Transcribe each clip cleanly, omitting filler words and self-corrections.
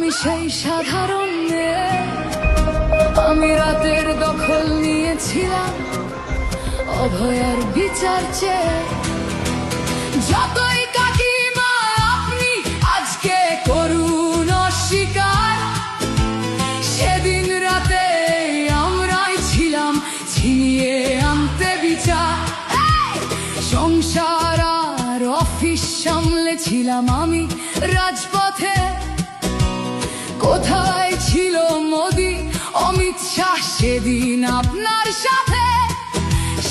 আমি সেই সাধারণ মেয়ে, আমি রাতের দখল নিয়েছিলাম অভয়ার বিচার চেয়ে। যতই কাকিমা আপনি আজকে করুন অস্বীকার, সেদিন রাতে আমরাই ছিলাম ছিনিয়ে আনতে বিচার। সংসার আর অফিস সামলেছিলাম আমি রাজপথে। কোথায় ছিল মোদি অমিত শাহ সেদিন আপনার সাথে?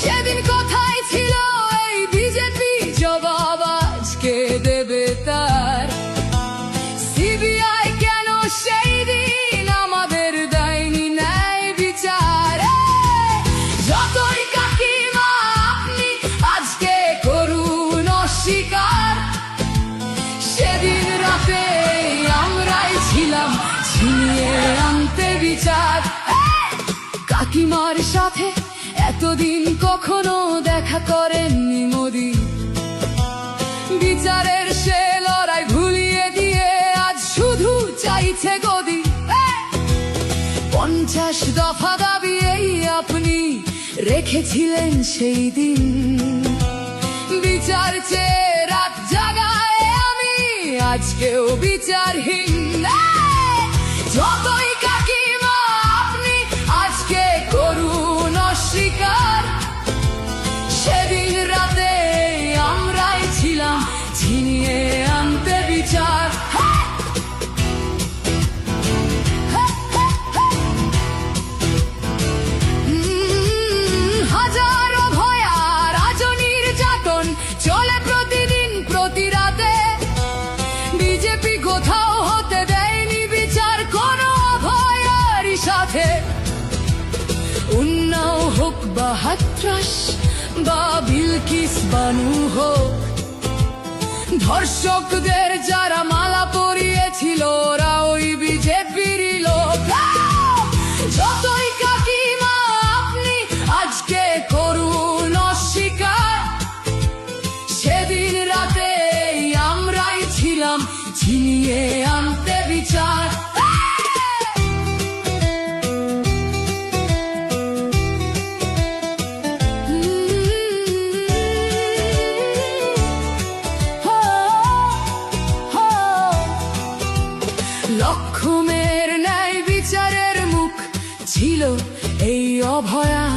সেদিন কোথায় ছিল এই বিজেপি? জবাব আজকে দেবে তার। সিবিআই কেন সেই দিন আমাদের দেয়নি ন্যায় বিচার? যতই কাকিমা আপনি আজকে করুন অস্বীকার, সেদিন রাতে আমরাই ছিলাম ছিনিয়ে আনতে বিচার। কাকিমার সাথে এতদিন কখনো দেখা করেননি মোদি, বিচারের সে লড়াই ভুলিয়ে দিয়ে আজ শুধু চাইছে গদি। 50 দফা দাবি এই আপনি রেখেছিলেন সেই দিন, বিচার চেয়ে রাত জাগায় আমি আজকেও বিচারহীন। যতই কাকিমা আপনি আজকে করুন অস্বীকার, সেদিন রাতে আমরাই ছিলাম ছিনিয়ে আনতে বিচার। হাজারো ভয়া রাজনীর যাতন চলে প্রতিদিন প্রতি রাতে। বিজেপি কোথাও হতে দেয়নি বিচার কোনো অভয়ারই সাথে। উন্নাও হোক বা হাতরাস বা বিলকিস বানু হোক, ধর্ষকদের যারা মালা পরিয়েছিল ওরা ওই বিজেপিরই লোক। যতই কাকিমা আপনি আজকে করুন অস্বীকার, সেদিন রাতে আমরাই ছিলাম ছিনিয়ে আনতে বিচার। লক্ষ্মণের ন্যায় বিচারের মুখ ছিল এই অভয়া।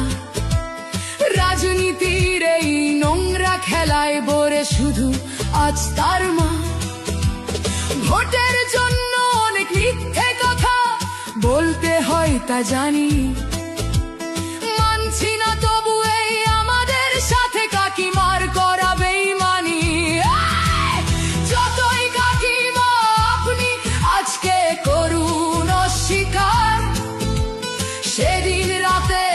রাজনীতির এই নোংরা খেলায় বরে শুধু আজ তার মা। ভোটের জন্য অনেক মিথ্যে কথা বলতে হয় তা জানি, মানছি না তবু এই আমাদের সাথে কাকিমার করা বেইমানি। যতই কাকিমা আপনি আজকে করুন অস্বীকার, সেদিন রাতে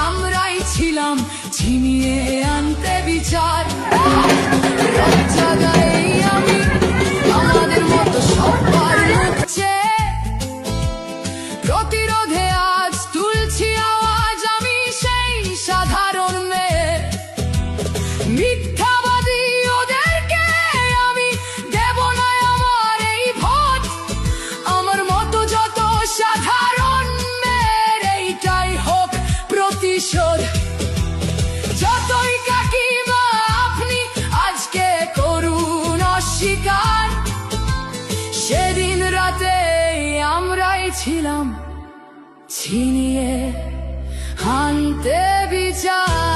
আমরাই ছিলাম ছিনিয়ে আনতে বিচার। রাত জাগাই আমি আমাদের মতো সবার মুখছে, প্রতিরোধে আজ তুলছি আওয়াজ আমি সেই সাধারণ মেয়ে। মিথ্যাবাদী ওদেরকে আমি দেব না আমার এই ভোট। আমার মতো যত সাধারণ মেয়ের এইটাই হোক প্রতিশোধ। যতই কাকিমা আপনি আজকে করুন অস্বীকার, সেদিন রাতে আমরাই ছিলাম ছিনিয়ে আনতে বিচার।